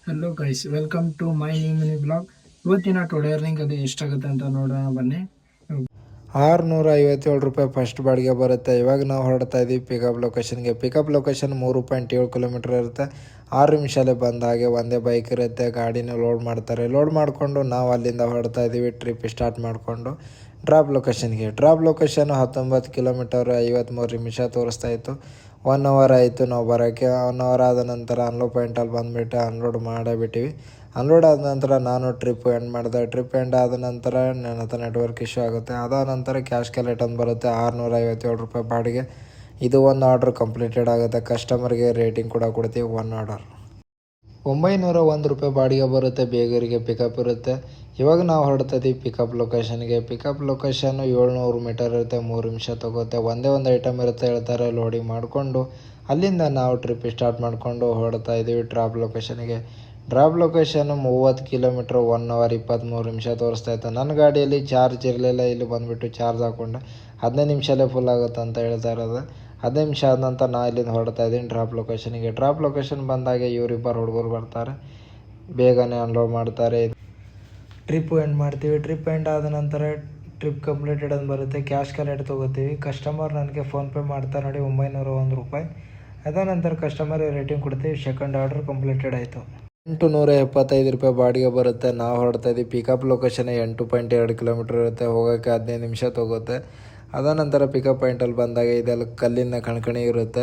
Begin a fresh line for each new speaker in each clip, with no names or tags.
Hello guys, welcome to my new mini blog. ಇವತ್ತಿನ today earning ಅದು ಎಷ್ಟಾಗುತ್ತೆ ಅಂತ ನೋಡೋಣ ಬನ್ನಿ.
657 ರೂಪಾಯಿ ಫಸ್ಟ್ ಬಾಡಿಗೆ ಬರುತ್ತೆ. ಇವಾಗ ನಾವು ಹೊರಡ್ತಾ ಇದ್ದೀವಿ ಪಿಕಪ್ ಲೊಕೇಶನ್ಗೆ. ಪಿಕಪ್ ಲೊಕೇಶನ್ 3.7 ಕಿಲೋಮೀಟರ್ ಇರುತ್ತೆ. 6 ನಿಮಿಷಲ್ಲೇ ಬಂದ ಹಾಗೆ ಒಂದೇ ಬೈಕ್ ಇರುತ್ತೆ. ಗಾಡಿನ ಲೋಡ್ ಮಾಡ್ತಾರೆ. ಲೋಡ್ ಮಾಡಿಕೊಂಡು ನಾವು ಅಲ್ಲಿಂದ ಹೊರಡ್ತಾ ಇದ್ದೀವಿ ಟ್ರಿಪ್ ಸ್ಟಾರ್ಟ್ ಮಾಡಿಕೊಂಡು ಡ್ರಾಪ್ ಲೊಕೇಶನ್ಗೆ. ಡ್ರಾಪ್ ಲೊಕೇಶನ್ 19 ಕಿಲೋಮೀಟರ್ 53 ನಿಮಿಷ ತೋರಿಸ್ತಾ ಇತ್ತು. 1 ಅವರ್ ಆಯಿತು ನಾವು ಬರೋಕ್ಕೆ. 1 ಅವರ್ ಆದ ನಂತರ ಅನ್ಲೋಡ್ ಪಾಯಿಂಟಲ್ಲಿ ಬಂದುಬಿಟ್ಟು ಅನ್ಲೋಡ್ ಮಾಡೇ ಬಿಟ್ಟಿವಿ. ಅನ್ಲೋಡ್ ಆದ ನಂತರ ನಾನು ಟ್ರಿಪ್ ಎಂಡ್ ಮಾಡಿದೆ. ಟ್ರಿಪ್ ಎಂಡ್ ಆದ ನಂತರ ನನ್ನ ಹತ್ರ ನೆಟ್ವರ್ಕ್ ಇಶ್ಯೂ ಆಗುತ್ತೆ. ಅದಾದ ನಂತರ ಕ್ಯಾಶ್ ಕ್ಯಾಲೆಟ್ ಅಂತ ಬರುತ್ತೆ 657 ರೂಪಾಯಿ ಬಾಡಿಗೆ. ಇದು ಒಂದು ಆರ್ಡ್ರ್ ಕಂಪ್ಲೀಟೆಡ್ ಆಗುತ್ತೆ. ಕಸ್ಟಮರ್ಗೆ ರೇಟಿಂಗ್ ಕೂಡ ಕೊಡ್ತೀವಿ 1 ಆರ್ಡರ್. 901 ರೂಪಾಯಿ ಬಾಡಿಗೆ ಬರುತ್ತೆ. ಬೇಗರಿಗೆ ಪಿಕಪ್ ಇರುತ್ತೆ. ಇವಾಗ ನಾವು ಹೊರಡ್ತಾ ಇದ್ದೀವಿ ಪಿಕಪ್ ಲೊಕೇಶನ್ಗೆ. ಪಿಕಪ್ ಲೊಕೇಶನ್ನು 700 ಮೀಟರ್ ಇರುತ್ತೆ. 3 ನಿಮಿಷ ತೊಗುತ್ತೆ. ಒಂದೇ ಒಂದು ಐಟಮ್ ಇರುತ್ತೆ ಹೇಳ್ತಾರೆ. ಲೋಡಿಂಗ್ ಮಾಡಿಕೊಂಡು ಅಲ್ಲಿಂದ ನಾವು ಟ್ರಿಪ್ ಸ್ಟಾರ್ಟ್ ಮಾಡಿಕೊಂಡು ಹೊರಡ್ತಾ ಇದ್ದೀವಿ ಡ್ರಾಪ್ ಲೊಕೇಶನ್ಗೆ. ಡ್ರಾಪ್ ಲೊಕೇಶನ್ 30 ಕಿಲೋಮೀಟ್ರ್ 1 ಅವರ್ 23 ನಿಮಿಷ ತೋರಿಸ್ತಾ ಇತ್ತು. ನನ್ನ ಗಾಡಿಯಲ್ಲಿ ಚಾರ್ಜ್ ಇರಲಿಲ್ಲ. ಇಲ್ಲಿ ಬಂದುಬಿಟ್ಟು ಚಾರ್ಜ್ ಹಾಕ್ಕೊಂಡೆ. 15 ನಿಮಿಷಲ್ಲೇ ಫುಲ್ ಆಗುತ್ತೆ ಅಂತ ಹೇಳ್ತಾ ಇರೋದು. 15 ನಿಮಿಷ ಆದ ನಂತರ ನಾನು ಇಲ್ಲಿಂದ ಹೊರಡ್ತಾ ಇದ್ದೀನಿ ಡ್ರಾಪ್ ಲೊಕೇಶನ್ಗೆ. ಡ್ರಾಪ್ ಲೊಕೇಶನ್ ಬಂದಾಗೆ ಇವರಿಬ್ಬರು ಹುಡುಗರು ಬರ್ತಾರೆ. ಬೇಗನೆ ಅನ್ಲೋಡ್ ಮಾಡ್ತಾರೆ. ಟ್ರಿಪ್ಪು ಎಂಡ್ ಮಾಡ್ತೀವಿ. ಟ್ರಿಪ್ ಎಂಡ್ ಆದ ನಂತರ ಟ್ರಿಪ್ ಕಂಪ್ಲೀಟೆಡ್ ಅಂತ ಬರುತ್ತೆ. ಕ್ಯಾಶ್ ಕ್ಯಾಲೆಟ್ ತೊಗೋತೀವಿ. ಕಸ್ಟಮರ್ ನನಗೆ ಫೋನ್ಪೇ ಮಾಡ್ತಾರೆ ನೋಡಿ 901 ರೂಪಾಯಿ. ಅದ ನಂತರ ಕಸ್ಟಮರ್ಗೆ ರೇಟಿಂಗ್ ಕೊಡ್ತೀವಿ. ಸೆಕೆಂಡ್ ಆರ್ಡ್ರ್ ಕಂಪ್ಲೀಟೆಡ್ ಆಯಿತು. 875 ರೂಪಾಯಿ ಬಾಡಿಗೆ ಬರುತ್ತೆ. ನಾವು ಹೊರಡ್ತಾ ಇದ್ದೀವಿ ಪಿಕಪ್ ಲೊಕೇಶನ್ 8.2 ಕಿಲೋಮೀಟ್ರ್ ಇರುತ್ತೆ. ಹೋಗೋಕ್ಕೆ 15 ನಿಮಿಷ ತೊಗುತ್ತೆ. ಅದ ನಂತರ ಪಿಕಪ್ ಪಾಯಿಂಟಲ್ಲಿ ಬಂದಾಗ ಇದೆಲ್ಲ ಕಲ್ಲಿನ ಕಣ್ಕಣಿ ಇರುತ್ತೆ.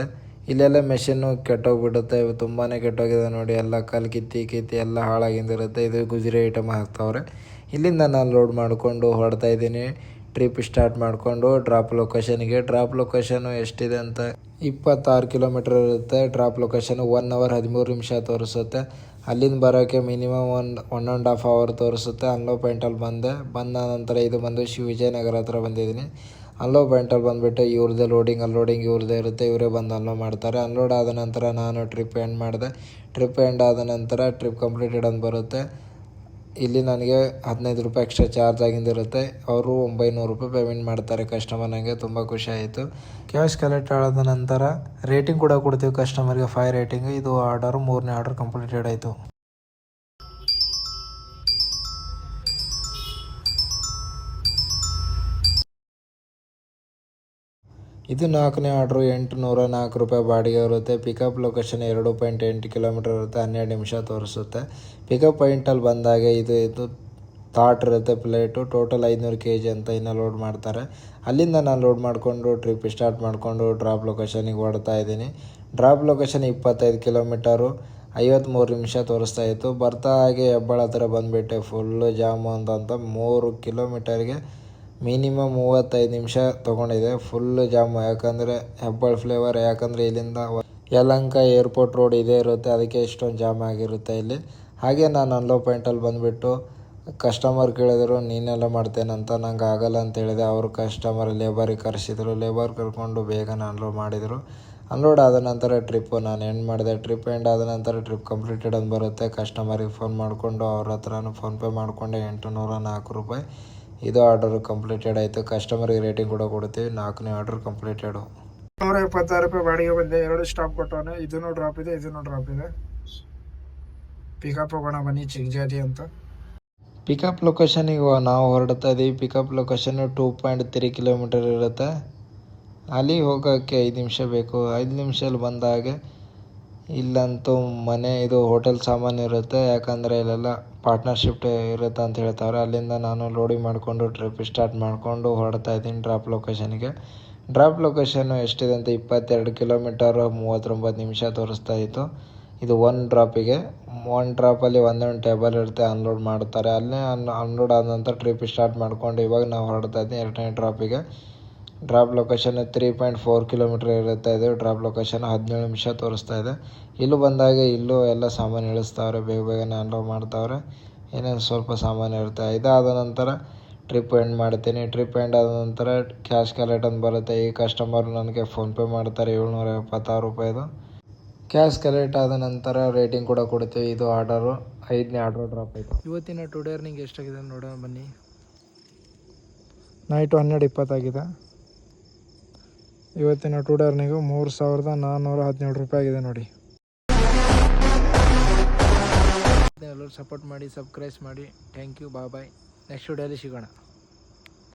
ಇಲ್ಲೆಲ್ಲ ಮೆಷಿನ್ನು ಕೆಟ್ಟೋಗ್ಬಿಡುತ್ತೆ. ತುಂಬಾ ಕೆಟ್ಟೋಗಿದೆ ನೋಡಿ. ಎಲ್ಲ ಕಲ್ಲು ಕಿತ್ತಿ ಎಲ್ಲ ಹಾಳಾಗಿಂದಿರುತ್ತೆ. ಇದು ಗುಜರಿ ಐಟಮ್ ಹಾಕ್ತವ್ರೆ. ಇಲ್ಲಿಂದ ನಾನು ಲೋಡ್ ಮಾಡಿಕೊಂಡು ಹೊರಡ್ತಾ ಇದ್ದೀನಿ ಟ್ರಿಪ್ ಸ್ಟಾರ್ಟ್ ಮಾಡಿಕೊಂಡು ಡ್ರಾಪ್ ಲೊಕೇಶನ್ಗೆ. ಡ್ರಾಪ್ ಲೊಕೇಶನು ಎಷ್ಟಿದೆ ಅಂತ 26 ಕಿಲೋಮೀಟ್ರ್ ಇರುತ್ತೆ. ಡ್ರಾಪ್ ಲೊಕೇಶನ್ 1 ಅವರ್ 13 ನಿಮಿಷ ತೋರಿಸುತ್ತೆ. ಅಲ್ಲಿಂದ ಬರೋಕ್ಕೆ ಮಿನಿಮಮ್ 1.5 ಅವರ್ ತೋರಿಸುತ್ತೆ. ಅನ್ಲೋ ಪಾಯಿಂಟಲ್ಲಿ ಬಂದ ನಂತರ ಇದು ಬಂದು ವಿಜಯನಗರ ಹತ್ರ ಬಂದಿದ್ದೀನಿ. ಅನ್ಲೋ ಪಾಯಿಂಟಲ್ಲಿ ಬಂದುಬಿಟ್ಟು ಇವ್ರದ್ದೇ ಲೋಡಿಂಗ್ ಅನ್ಲೋಡಿಂಗ್ ಇವ್ರದ್ದೇ ಇರುತ್ತೆ. ಇವರೇ ಬಂದು ಅನ್ಲೋಡ್ ಮಾಡ್ತಾರೆ. ಅನ್ಲೋಡ್ ಆದ ನಂತರ ನಾನು ಟ್ರಿಪ್ ಎಂಡ್ ಮಾಡಿದೆ. ಟ್ರಿಪ್ ಎಂಡ್ ಆದ ನಂತರ ಟ್ರಿಪ್ ಕಂಪ್ಲೀಟೆಡ್ ಅಂತ ಬರುತ್ತೆ. ಇಲ್ಲಿ ನನಗೆ 15 ರೂಪಾಯಿ ಎಕ್ಸ್ಟ್ರಾ ಚಾರ್ಜ್ ಆಗಿಂದಿರುತ್ತೆ. ಅವರು 900 ರೂಪಾಯಿ ಪೇಮೆಂಟ್ ಮಾಡ್ತಾರೆ ಕಸ್ಟಮರ್. ನನಗೆ ತುಂಬ ಖುಷಿ ಆಯಿತು. ಕ್ಯಾಶ್ ಕಲೆಕ್ಟ್ ಆದ ನಂತರ ರೇಟಿಂಗ್ ಕೂಡ ಕೊಡ್ತೀವಿ ಕಸ್ಟಮರ್ಗೆ 5 ರೇಟಿಂಗ್. ಇದು ಆರ್ಡರು 3ನೇ ಆರ್ಡರ್ ಕಂಪ್ಲೀಟೆಡ್ ಆಯಿತು. ಇದು 4ನೇ ಆರ್ಡ್ರು 804 ರೂಪಾಯಿ ಬಾಡಿಗೆ ಇರುತ್ತೆ. ಪಿಕಪ್ ಲೊಕೇಶನ್ 2.8 ಕಿಲೋಮೀಟರ್ ಇರುತ್ತೆ. 12 ನಿಮಿಷ ತೋರಿಸುತ್ತೆ. ಪಿಕಪ್ ಪಾಯಿಂಟಲ್ಲಿ ಬಂದಾಗೆ ಇದು ಥಾಟ್ ಇರುತ್ತೆ ಪ್ಲೇಟು. ಟೋಟಲ್ 500 kg ಅಂತ ಇನ್ನು ಲೋಡ್ ಮಾಡ್ತಾರೆ. ಅಲ್ಲಿಂದ ನಾನು ಲೋಡ್ ಮಾಡಿಕೊಂಡು ಟ್ರಿಪ್ ಸ್ಟಾರ್ಟ್ ಮಾಡಿಕೊಂಡು ಡ್ರಾಪ್ ಲೊಕೇಶನಿಗೆ ಹೊಡ್ತಾ ಇದ್ದೀನಿ. ಡ್ರಾಪ್ ಲೊಕೇಶನ್ 25 ಕಿಲೋಮೀಟರು 53 ನಿಮಿಷ ತೋರಿಸ್ತಾ ಇತ್ತು. ಬರ್ತಾ ಹಾಗೆ ಹೆಬ್ಬಾಳ ಹತ್ರ ಬಂದುಬಿಟ್ಟೆ. ಫುಲ್ಲು ಜಾಮು ಅಂತ 3 ಕಿಲೋಮೀಟರ್ಗೆ ಮಿನಿಮಮ್ 35 ನಿಮಿಷ ತೊಗೊಂಡಿದೆ. Full jam. ಯಾಕಂದರೆ ಹೆಬ್ಬಾಳ ಫ್ಲೇವರ್. ಯಾಕಂದರೆ ಇಲ್ಲಿಂದ ಯಲಹಂಕ ಏರ್ಪೋರ್ಟ್ ರೋಡ್ ಇದೇ ಇರುತ್ತೆ. ಅದಕ್ಕೆ ಇಷ್ಟೊಂದು ಜಾಮ್ ಆಗಿರುತ್ತೆ ಇಲ್ಲಿ. ಹಾಗೆ ನಾನು ಅನ್ಲೋ ಪಾಯಿಂಟಲ್ಲಿ ಬಂದುಬಿಟ್ಟು ಕಸ್ಟಮರ್ ಕೇಳಿದ್ರು ನೀನೆಲ್ಲ ಮಾಡ್ತೇನಂತ. ನಂಗೆ ಆಗಲ್ಲ ಅಂತ ಹೇಳಿದೆ. ಅವರು ಕಸ್ಟಮರ್ ಲೇಬರಿಗೆ ಕರೆಸಿದ್ರು. ಲೇಬರ್ ಕರ್ಕೊಂಡು ಬೇಗನೆ ಅನ್ಲೋಡ್ ಮಾಡಿದರು. ಅನ್ಲೋಡ್ ಆದ ನಂತರ ಟ್ರಿಪ್ಪು ನಾನು ಎಂಡ್ ಮಾಡಿದೆ. ಟ್ರಿಪ್ ಎಂಡ್ ಆದ ನಂತರ ಟ್ರಿಪ್ ಕಂಪ್ಲೀಟೆಡ್ ಅಂತ ಬರುತ್ತೆ. ಕಸ್ಟಮರಿಗೆ ಫೋನ್ ಮಾಡಿಕೊಂಡು ಅವ್ರ ಹತ್ರನೂ ಫೋನ್ಪೇ ಮಾಡಿಕೊಂಡೆ 804 ರೂಪಾಯಿ. ಇದು ಆರ್ಡರ್ ಕಂಪ್ಲೀಟೆಡ್ ಆಯಿತು. ಕಸ್ಟಮರ್ಗೆ ರೇಟಿಂಗ್ ಕೂಡ ಕೊಡ್ತೀವಿ. 4ನೇ ಆರ್ಡರ್ ಕಂಪ್ಲೀಟೆಡು.
176 ರೂಪಾಯಿ ಬಾಡಿಗೆ ಬಂದೆ. 2 ಸ್ಟಾಪ್ ಕೊಟ್ಟವನೆ. ಇದನ್ನು ಡ್ರಾಪ್ ಇದೆ, ಇದನ್ನು ಡ್ರಾಪ್ ಇದೆ. ಪಿಕಪ್ ಹೋಗೋಣ ಬನ್ನಿ ಚಿಕ್ಕಜಾತಿ ಅಂತ.
ಪಿಕಪ್ ಲೊಕೇಶನಿಗೆ ನಾವು ಹೊರಡ್ತಾ ಇದ್ದೀವಿ. ಪಿಕಪ್ ಲೊಕೇಶನ್ 2.3 ಕಿಲೋಮೀಟರ್ ಇರುತ್ತೆ. ಅಲ್ಲಿ ಹೋಗೋಕ್ಕೆ 5 ನಿಮಿಷ ಬೇಕು. 5 ನಿಮಿಷದಲ್ಲಿ ಬಂದ ಹಾಗೆ ಇಲ್ಲಂತೂ ಮನೆ ಇದು ಹೋಟೆಲ್ ಸಾಮಾನು ಇರುತ್ತೆ. ಯಾಕಂದರೆ ಇಲ್ಲೆಲ್ಲ ಪಾರ್ಟ್ನರ್ಶಿಪ್ ಇರುತ್ತೆ ಅಂತ ಹೇಳ್ತಾರೆ. ಅಲ್ಲಿಂದ ನಾನು ಲೋಡಿಂಗ್ ಮಾಡಿಕೊಂಡು ಟ್ರಿಪ್ ಸ್ಟಾರ್ಟ್ ಮಾಡಿಕೊಂಡು ಹೊರಡ್ತಾ ಇದ್ದೀನಿ ಡ್ರಾಪ್ ಲೊಕೇಶನ್ಗೆ. ಡ್ರಾಪ್ ಲೊಕೇಶನ್ನು ಎಷ್ಟಿದೆ ಅಂತ 22 ಕಿಲೋಮೀಟರ್ 39 ನಿಮಿಷ ತೋರಿಸ್ತಾ ಇತ್ತು. ಇದು 1 ಡ್ರಾಪಿಗೆ. 1 ಡ್ರಾಪಲ್ಲಿ ಒಂದೊಂದು ಟೇಬಲ್ ಇರುತ್ತೆ. ಅನ್ಲೋಡ್ ಮಾಡ್ತಾರೆ. ಅಲ್ಲೇ ಅನ್ಲೋಡ್ ಆದ ನಂತರ ಟ್ರಿಪ್ ಸ್ಟಾರ್ಟ್ ಮಾಡಿಕೊಂಡು ಇವಾಗ ನಾವು ಹೊರಡ್ತಾ ಇದ್ದೀನಿ 2ನೇ ಡ್ರಾಪಿಗೆ. ಡ್ರಾಪ್ ಲೊಕೇಶನ್ 3.4 ಕಿಲೋಮೀಟರ್ ಇರುತ್ತೆ. ಇದು ಡ್ರಾಪ್ ಲೊಕೇಶನ್ 17 ನಿಮಿಷ ತೋರಿಸ್ತಾ ಇದೆ. ಇಲ್ಲೂ ಬಂದಾಗ ಇಲ್ಲೂ ಎಲ್ಲ ಸಾಮಾನು ಇಳಿಸ್ತಾವ್ರೆ. ಬೇಗನೆ ಅನ್ಲೋಡ್ ಮಾಡ್ತಾವ್ರೆ. ಏನೇನು ಸ್ವಲ್ಪ ಸಾಮಾನು ಇರುತ್ತೆ. ಇದಾದ ನಂತರ ಟ್ರಿಪ್ ಎಂಡ್ ಮಾಡ್ತೀನಿ. ಟ್ರಿಪ್ ಎಂಡ್ ಆದ ನಂತರ ಕ್ಯಾಶ್ ಕ್ಯಾಲೆಟ್ ಅಂತ ಬರುತ್ತೆ. ಈ ಕಸ್ಟಮರ್ ನನಗೆ ಫೋನ್ಪೇ ಮಾಡ್ತಾರೆ 776 ರೂಪಾಯಿದು. ಕ್ಯಾಶ್ ಕಲೆಕ್ಟ್ ಆದ ನಂತರ ರೇಟಿಂಗ್ ಕೂಡ ಕೊಡ್ತೀವಿ. ಇದು ಆರ್ಡರು 5ನೇ ಆರ್ಡರ್ ಡ್ರಾಪ್ ಆಯಿತು.
ಇವತ್ತಿನ ಟುಡೇ ಅರ್ನಿಂಗ್ ಎಷ್ಟಾಗಿದೆ ನೋಡೋಣ ಬನ್ನಿ. ನೈಟು 12:20 ಆಗಿದೆ. ಇವತ್ತಿನ ಟುಡೇ ಅರ್ನಿಂಗು 3417 ರೂಪಾಯಿ ಆಗಿದೆ ನೋಡಿ.
ಎಲ್ಲರೂ ಸಪೋರ್ಟ್ ಮಾಡಿ ಸಬ್ಸ್ಕ್ರೈಬ್ ಮಾಡಿ ಥ್ಯಾಂಕ್ ಯು ಬಾಯ್ ನೆಕ್ಸ್ಟ್ ವಿಡಿಯೋಲಿ ಸಿಗೋಣ.